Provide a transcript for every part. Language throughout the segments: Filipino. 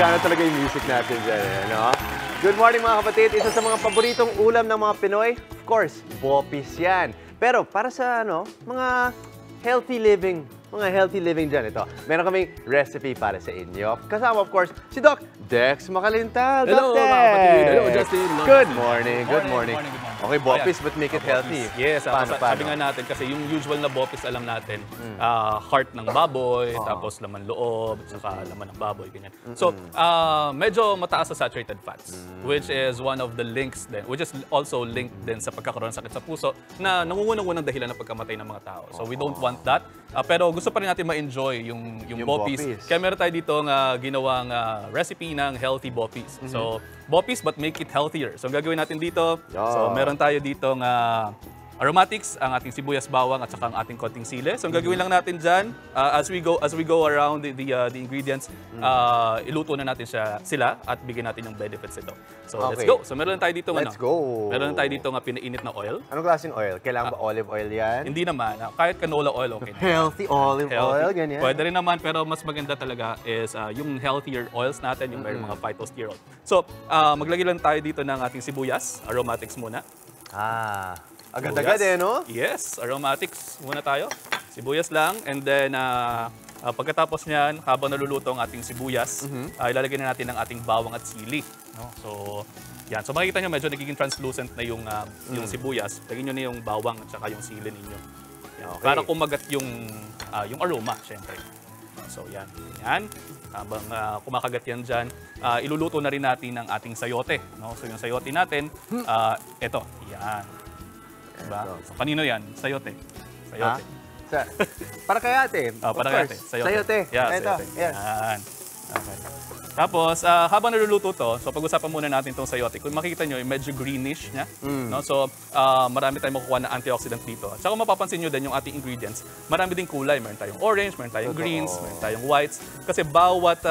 gumagana talaga yung music natin dyan, no? Good morning mga kapatid. Isa sa mga paboritong ulam ng mga Pinoy, of course, bopis yan. Pero para sa mga healthy living dyan, ito. Meron kaming recipe para sa inyo. Kasama, of course, si Doc Dex Macalintal. Hello, Doc mga kapatid. Hello, Dex. Justin. Hello, Good Justin. morning. Good morning. Okay, bopis, but make it healthy. Yes, Paano? sabi nga natin kasi yung usual na bopis alam natin, heart ng baboy, tapos laman loob, saka laman ng baboy, ganyan. So, medyo mataas sa saturated fats, which is one of the links din, which is also linked din sa pagkakaroon ng sakit sa puso na nangungunang-unang dahilan ng pagkamatay ng mga tao. So, we don't want that. Pero gusto pa rin natin ma-enjoy yung bopis. Kaya meron tayo dito ginawang recipe ng healthy bopis. So, bopis but make it healthier. So, ang gagawin natin dito, so meron tayo dito aromatics, ang ating sibuyas, bawang, at saka ang ating konting sili. So, ang gagawin lang natin dyan, as we go around the ingredients, iluto na natin sila at bigyan natin yung benefits ito. So, let's go. So, meron tayo dito meron tayo dito pinainit na oil. Anong klaseng oil? Kailangan ba olive oil yan? Hindi naman. Kahit canola oil, okay na. Healthy olive oil, ganyan? Pwede rin naman, pero mas maganda talaga is yung healthier oils natin, yung may mga phytosterol. So, maglagay lang tayo dito ng ating sibuyas, aromatics muna. Agad-agad no? Yes, aromatics muna tayo. Sibuyas lang, and then pagkatapos niyan, habang naluluto ang ating sibuyas, ilalagay na natin ang ating bawang at sili. No? So, yan. So makikita nyo, medyo nagiging translucent na yung sibuyas. Lagyan nyo na yung bawang at saka yung sili ninyo. Yan. Okay. Para kumagat yung aroma, syempre. So, yan. Yan. Habang kumakagat yan dyan, iluluto na rin natin ang ating sayote. No? So, yung sayote natin, ito. Yan. Diba? So, kanino yan? Sayote. Sayote. Para kay ate. Para kay ate. Sayote. Yeah, ito. sayote. Yes. Yan. Okay. Tapos, habang naluluto to, so pag-usapan muna natin itong sayote. Kung makikita nyo, medyo greenish niya. No? So, marami tayong makukuha na antioxidant dito. At saka mapapansin nyo din yung ating ingredients, marami din kulay. Meron tayong orange, meron tayong greens, meron tayong whites. Kasi bawat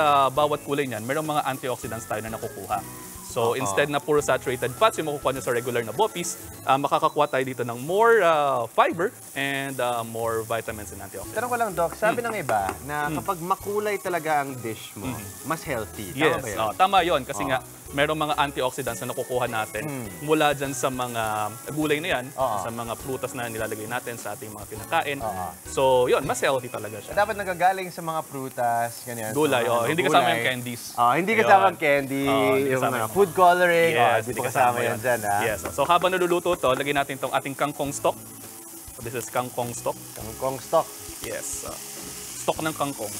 kulay niyan, merong mga antioxidants tayo na nakukuha. So, instead na puro saturated fats, yung makukuha nyo sa regular na bopis, makakakuha tayo dito ng more fiber and more vitamins and antioxidants. Tanong ko lang, Doc, sabi ng iba na kapag makulay talaga ang dish mo, mas healthy. Tama ba yun? Tama yun. Kasi nga, merong mga antioxidants na nakukuha natin mula dyan sa mga gulay na yan, sa mga prutas na nilalagay natin sa ating mga kinakain. So, yun, mas healthy talaga siya. Dapat nagagaling sa mga prutas, ganyan. Gulay, hindi kasama yung candies. Hindi kasama ang candy, yung food coloring, hindi pa kasama yan dyan. Yes. So, habang naluluto to, lagyan natin itong ating kangkong stock. So, this is kangkong stock. Kangkong stock. Yes. Stock ng kangkong.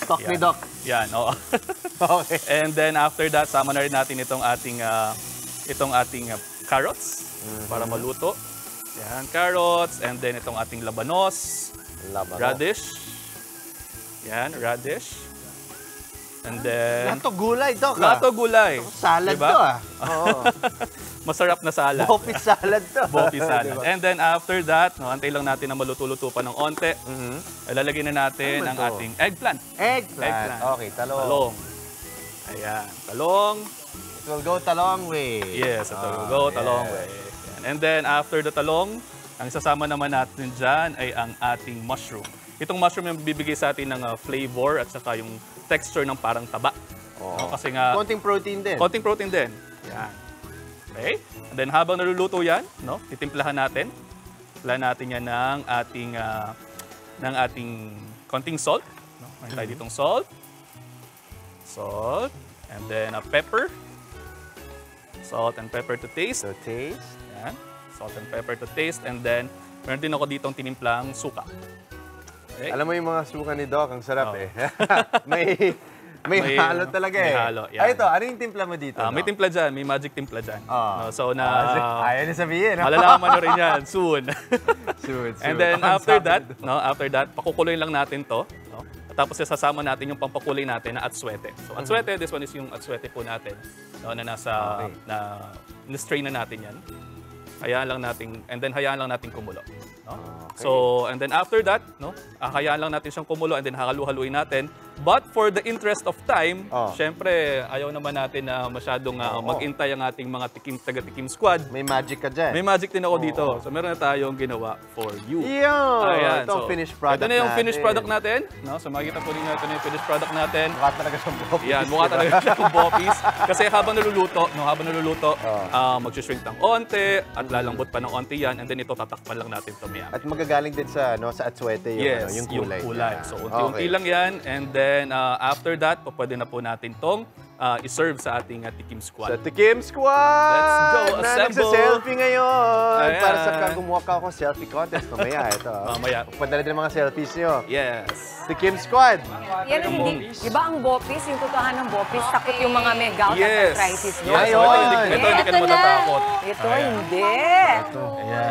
Stock ni Doc. Yan, oo. Okay. And then after that, sama na rin natin itong ating carrots para maluto. Yan, carrots. And then itong ating labanos. Radish. Yan, radish. And then... Lahat to gulay, Doc. Lahat to gulay. Salad diba? to, Masarap na salad. Bopis salad to. Bopis salad. Diba? And then after that, antay lang natin na maluto-luto pa ng onte. Ilalagay na natin ang ating eggplant. Eggplant. Okay, talong. Talong. Ayan, talong. It will go talong way. Yes, it will go talong way. And then after the talong, ang isasama naman natin dyan ay ang ating mushroom. Itong mushroom yung bibigay sa atin ng flavor at saka yung texture ng parang taba. Kasi nga... Konting protein din. Konting protein din. Yan. Okay? And then habang naluluto yan, titimplahan natin. Timplahan natin yan ng ating konting salt. May tayo ditong salt. Salt. And then pepper. Salt and pepper to taste. To taste. Yan. Salt and pepper to taste. And then, meron din ako ditong tinimplang suka. Okay? Alam mo yung mga suka ni Doc, ang sarap May halo talaga May halo, yan. Ito, ano yung timpla mo dito? May timpla dyan, may magic timpla dyan. So ayaw na sabihin. Malalaman nyo rin yan, soon. soon. And then after that, pakukuloyin lang natin to. Tapos sasama natin yung pampakulay natin na atswete. So atswete, this one is yung atswete po natin. Na na-strain na natin yan. Hayaan lang natin kumulo. No? So, and then after that, hayaan lang natin siyang kumulo and then halu-haluin natin But for the interest of time, Oh. syempre, ayaw naman natin na masyadong mag-intay ang ating mga taga-tikim squad. May magic ka dyan. May magic din ako dito. So meron na tayong ginawa for you. Yun! Ito ang finished product Ito na yung natin. finished product natin. No? So makikita po rin natin yung finished product natin. Mukha talaga siyang bopis. Yan, mukha talaga siyang bopis. Kasi habang naluluto, mag-shrink ng onte at lalambot pa ng onte yan. And then ito, tatakpan lang natin ito maya. At magagaling din sa atswete yung, Yes, yung kulay. niya. So, unti-unti lang yan. And then, after that, pwede na po natin itong iserve sa ating Tikim Sa Squad. Tikim Squad! Let's go, Na assemble! nagsa-selfie ngayon! Ayan. Para sa gumawa ka akong selfie contest. Mamaya, ito. Mamaya. Padala din ang mga selfies nyo. Yes. Tikim Squad! Yan ang hindi. Di ba ang bopis, yung totohanan ng bopis, takot yung mga may gout Yes. at arthritis. No? Yes. So, ito hindi ka na Ito na. matatakot. Ito, Ayan. hindi. Ayan.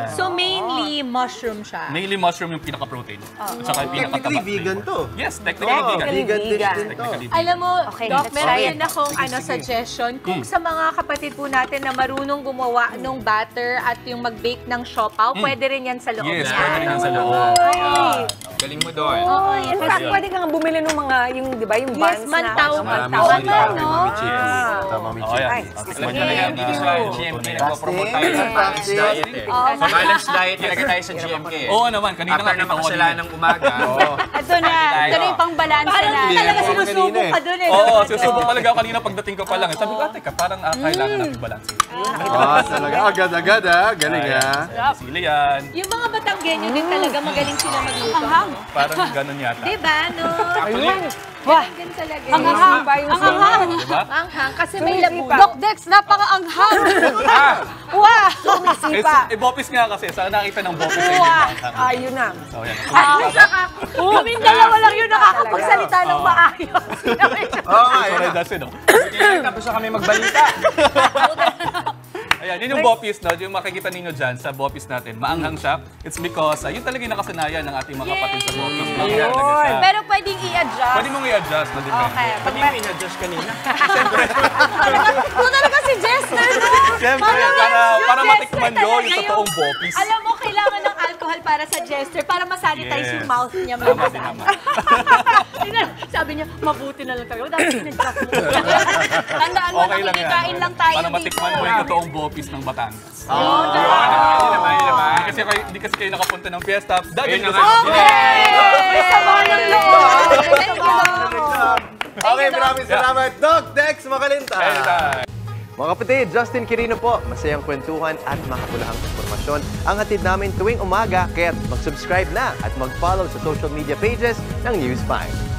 So mainly mushroom siya. Mainly mushroom yung pinaka-protein. At saka yung Technically, pinaka-tabak vegan flavor. to. Yes, technically vegan. Technically Vegan dish vegan. din to. Technically vegan. Alam mo, Okay, Doc, let's meron try din akong suggestion. Kung sa mga kapatid po natin na marunong gumawa ng batter at yung mag-bake ng siopaw, pwede rin yan sa loob Yes, niya. pwede rin yan sa loob. Ay. Galing mo doon. Oo, In fact, pwede kang bumili ng mga, yung, di ba, yung Yes, buns mantaw. na. Mantaw Marami naman, sila. no? Tama, Michi. Oh, ayan. Ay, Tikman sige. niyo na yan. Dito sa GMK, nagpo-promote tayo ng Fasting. balanced diet eh. Balanced diet talaga tayo sa GMK eh. Oo naman, kanina After nga ng kita ko makasalanan kanina. ng umaga, Ito na. Ito na yung pang-balansa Parang na. talaga Hindi, sinusubok kanina eh. ka dun eh. Oo, susubok talaga ako kanina pagdating ko pa lang. Sabi ko, teka, parang kailangan natin balance. Talaga. Agad-agad, Galing, Sili yan. Yung mga Batanggenyo din talaga magaling sila magluto. Ang Parang ganun yata. Diba, no? Ayun. Wah, Ganun talaga. ang hang pa yung Ang Diba? Anghang. Kasi may Sumisipa. labu. Doc Dex, napaka-anghang. Wow! sipa. Bopis nga kasi. Saan nakita ng bopis sa inyo? Ayun na. So, yan. Kaming dalawa lang yun nakakapagsalita ng maayos. Oo nga, Sorry, that's it, no? tapos na kami magbalita. Ayan, yun yung bopis, no? Yung makikita ninyo dyan sa bopis natin. Maanghang siya. It's because yun talaga yung nakasanayan ng ating mga kapatid sa bopis. Maanghang talaga siya. Pero pwedeng i-adjust. Pwede mong i-adjust na depende. Okay. Pati yung in-adjust kanina. Ito talaga si Jester, no? Siyempre, para matikman nyo yung totoong bopis. Alam mo, kailangan ng alcohol para sa Jester, para masanitize Yes. yung mouth niya. Tama din naman. Sabi niya, mabuti na lang talaga. Dapat sinadjust mo. Tandaan mo, Okay lang yan. nakikikain lang tayo Para dito. matikman mo yung totoong bopis ng Batangas. Yun naman. Hindi kasi kayo nakapunta ng fiesta. Dahil Ayun na kasi nga. May sama ng loob. Okay, maraming salamat. Doc Dex Makalinta. Anytime. Mga kapatid, Justin Quirino po. Masayang kwentuhan at makapulahang informasyon ang hatid namin tuwing umaga. Kaya mag-subscribe na at mag-follow sa social media pages ng News 5.